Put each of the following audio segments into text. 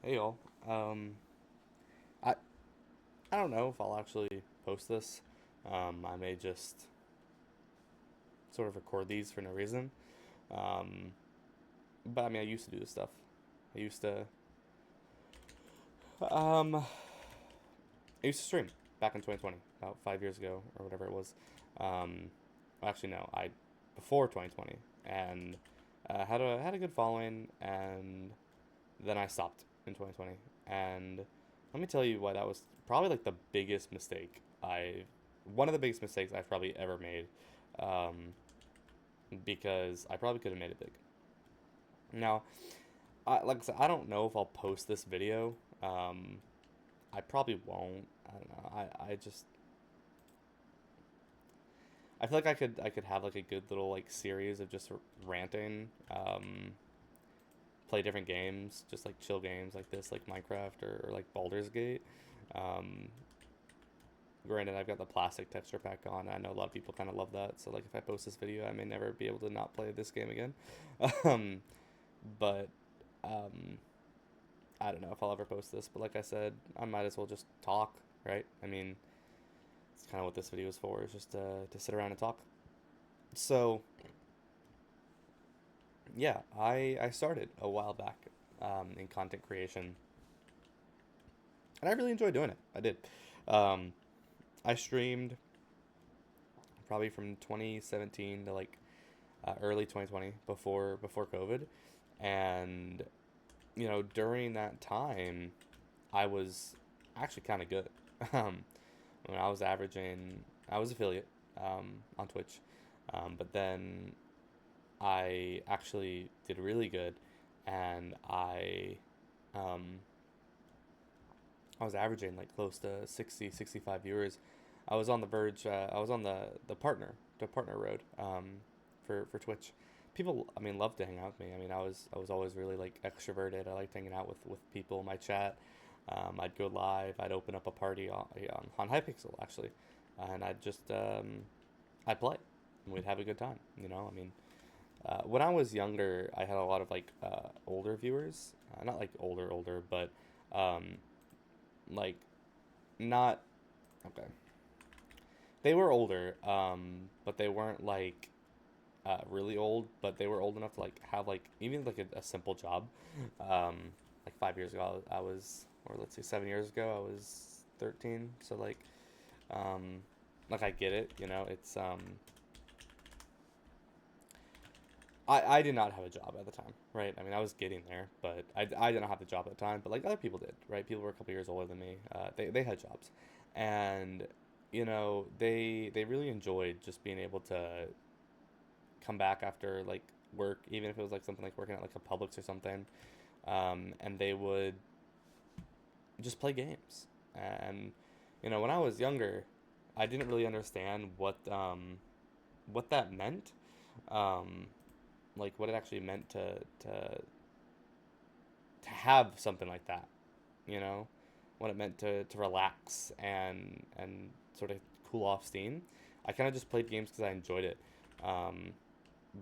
Hey y'all. Um, I I don't know if I'll actually post this. I may just sort of record these for no reason. Um, but I mean, I used to do this stuff. I used to um, I used to stream back in 2020, about 5 years ago or whatever it was. Um, actually, no, I before 2020, and had a good following, and then I stopped in 2020, and let me tell you why that was probably like the biggest mistake I one of the biggest mistakes I've probably ever made, um, because I probably could have made it big. Now, like I said, I don't know if I'll post this video. I probably won't. I don't know. I feel like I could have like a good little like series of just ranting, play different games, just like chill games like this, like Minecraft or like Baldur's Gate. Um, Granted, I've got the plastic texture pack on. I know a lot of people kind of love that. So like if I post this video, I may never be able to not play this game again. um, but um, I don't know if I'll ever post this. But like I said, I might as well just talk, right? I mean, it's kind of what this video is for. Is just to sit around and talk. So yeah, I started a while back, in content creation, and I really enjoyed doing it. I did. Um, I streamed probably from 2017 to like early 2020, before COVID, and during that time I was actually kind of good. um, when I was averaging, I was affiliate, on Twitch, but then I actually did really good, and um, I was averaging like close to 60, 65 viewers. I was on the verge. I was on the partner road, for Twitch. People, I mean, loved to hang out with me. I mean, I was always really like extroverted. I liked hanging out with people in my chat. I'd go live. I'd open up a party on Hypixel actually, and I'd play, and we'd have a good time. I mean, when I was younger, I had a lot of like older viewers. Not like older, but um, like not okay. They were older, but they weren't like really old, but they were old enough to like have like even like a simple job. Like 5 years ago, I was, or let's say 7 years ago, I was 13. So um, like I get it. I did not have a job at the time, right? I mean, I was getting there, but I did not have the job at the time. But like other people did, right? People were a couple years older than me. They had jobs, and they really enjoyed just being able to come back after like work, even if it was like something like working at like a Publix or something, and they would just play games. And when I was younger, I didn't really understand what that meant. Um, like what it actually meant to have something like that, you know, what it meant to relax and sort of cool off steam. I kind of just played games because I enjoyed it. Um,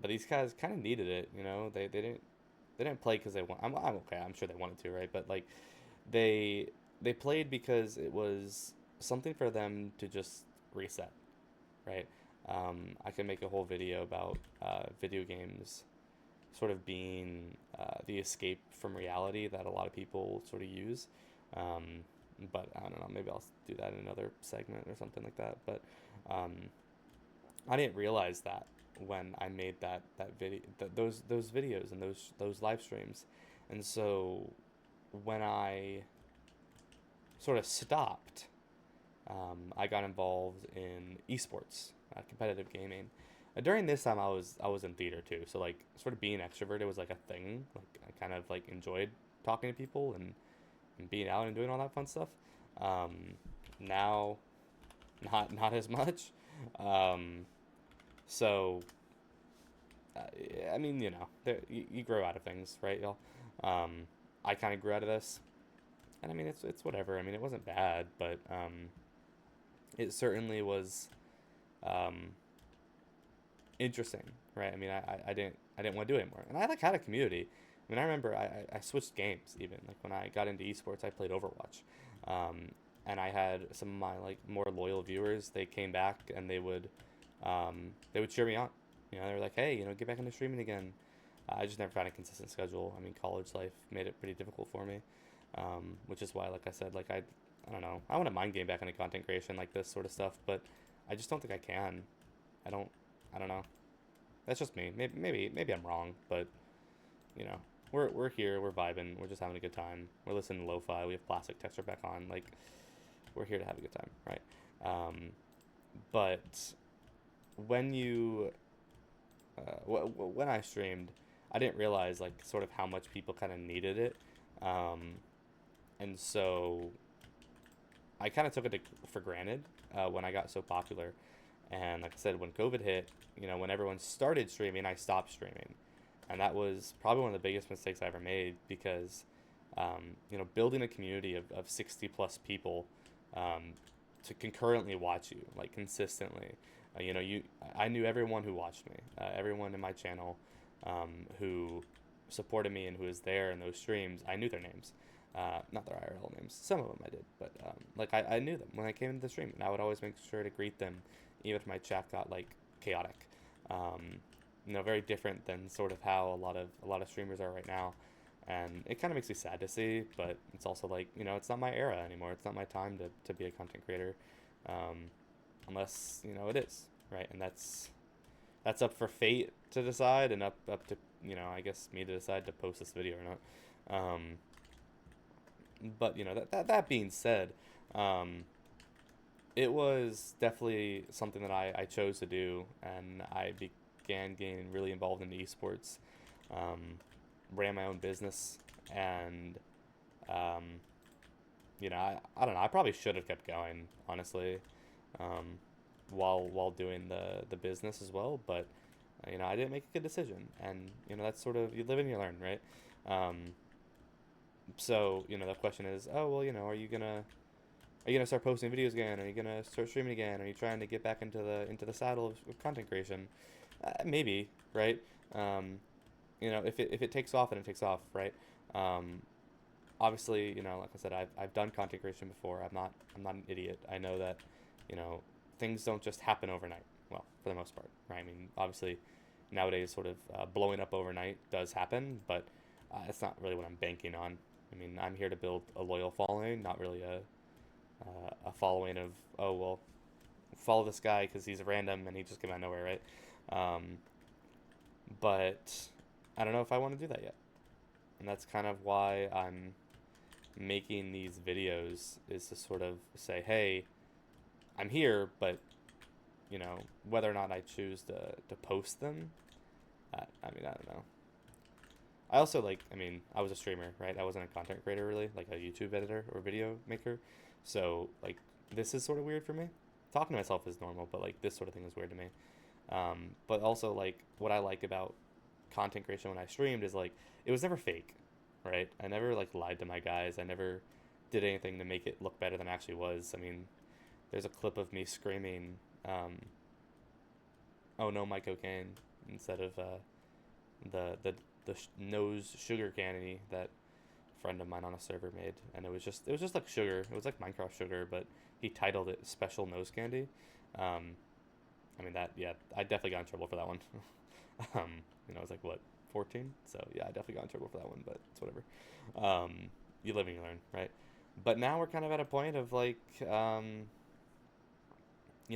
but these guys kind of needed it, they didn't play because they want. I'm okay. I'm sure they wanted to, right? But like they they played because it was something for them to just reset, right? I can make a whole video about video games sort of being the escape from reality that a lot of people sort of use. Um, but I don't know, maybe I'll do that in another segment or something like that. But um, I didn't realize that when I made that video, those videos and those live streams, and so when I sort of stopped, I got involved in esports, competitive gaming. During this time, I was in theater too, so like sort of being extroverted was like a thing. Like I kind of like enjoyed talking to people and being out and doing all that fun stuff. Um, Now, not as much. Um, so uh, I mean, you grow out of things, right, y'all? Um, I kind of grew out of this, and I mean, it's whatever. I mean, it wasn't bad, but it certainly was um, interesting, right? I mean, I didn't want to do it anymore, and I like had a community. I mean, I remember I switched games even. Like when I got into esports, I played Overwatch. And I had some of my like more loyal viewers. They came back and they would cheer me on. You know, they were like, "Hey, you know, get back into streaming again." I just never found a consistent schedule. I mean, college life made it pretty difficult for me, which is why, like I said, like I don't know. I wouldn't mind getting back into content creation, like this sort of stuff, but I just don't think I can. I don't. I don't know. That's just me. Maybe I'm wrong, but you know, we're here. We're vibing. We're just having a good time. We're listening to lo-fi. We have plastic texture back on. Like we're here to have a good time, right? But when you when I streamed, I didn't realize like sort of how much people kind of needed it, um, and so I kind of took it for granted when I got so popular. And like I said, when COVID hit, you know, when everyone started streaming, I stopped streaming, and that was probably one of the biggest mistakes I ever made because, you know, building a community of 60 plus people um, to concurrently watch you like consistently. You know, I knew everyone who watched me, everyone in my channel who supported me and who was there in those streams. I knew their names, not their IRL names. Some of them I did, but like I knew them when I came into the stream, and I would always make sure to greet them, even if my chat got like chaotic. Um, you know, very different than sort of how a lot of streamers are right now, and it kind of makes me sad to see. But it's also like, you know, it's not my era anymore. It's not my time to be a content creator, unless you know it is, right. And that's up for fate to decide, and up to, you know, I guess me to decide to post this video or not. But you know, that being said, um, it was definitely something that I chose to do, and I began getting really involved in esports. Um, Ran my own business, and um, you know, I don't know. I probably should have kept going, honestly, um, while doing the business as well. But you know, I didn't make a good decision, and you know, that's sort of, you live and you learn, right? Um, so you know, the question is, oh well, you know, are you gonna start posting videos again? Are you gonna start streaming again? Are you trying to get back into the saddle of content creation? Maybe, right? Um, you know, if it takes off, and it takes off, right? Um, Obviously, you know, like I said, I've done content creation before. I'm not an idiot. I know that, you know, things don't just happen overnight. Well, for the most part, right? I mean, obviously, nowadays, sort of blowing up overnight does happen, but it's not really what I'm banking on. I mean, I'm here to build a loyal following, not really a following of, oh well, follow this guy because he's a random and he just came out of nowhere, right? Um, but I don't know if I want to do that yet, and that's kind of why I'm making these videos, is to sort of say, hey, I'm here, but you know, whether or not I choose to post them, I mean, I don't know. I also like, I mean, I was a streamer, right? I wasn't a content creator really, like a YouTube editor or video maker. So like, this is sort of weird for me. Talking to myself is normal, but like this sort of thing is weird to me. But also like, what I like about content creation when I streamed is like, it was never fake, right? I never like lied to my guys. I never did anything to make it look better than it actually was. I mean, there's a clip of me screaming, "Oh no, my cocaine," instead of the nose sugar candy that a friend of mine on a server made, and it was just like sugar. It was like Minecraft sugar, but he titled it Special Nose Candy. Um, I mean that, yeah, I definitely got in trouble for that one. um, you know, I was like, what, 14? So yeah, I definitely got in trouble for that one, but it's whatever. You live and you learn, right? But now we're kind of at a point of like, you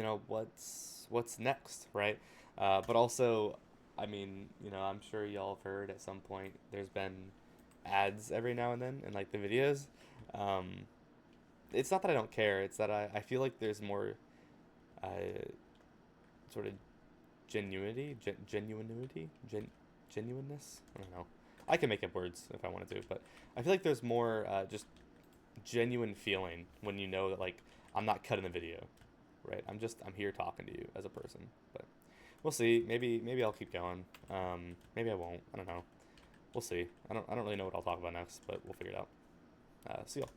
know, what's next, right? But also, I mean, you know, I'm sure y'all have heard at some point there's been ads every now and then in like the videos. Um, it's not that I don't care; it's that I feel like there's more uh, sort of genuineness. I don't know. I can make up words if I wanted to, but I feel like there's more just genuine feeling when you know that like I'm not cutting the video, right? I'm here talking to you as a person. But we'll see. Maybe I'll keep going. Maybe I won't. I don't know. We'll see. I don't really know what I'll talk about next, but we'll figure it out. See y'all.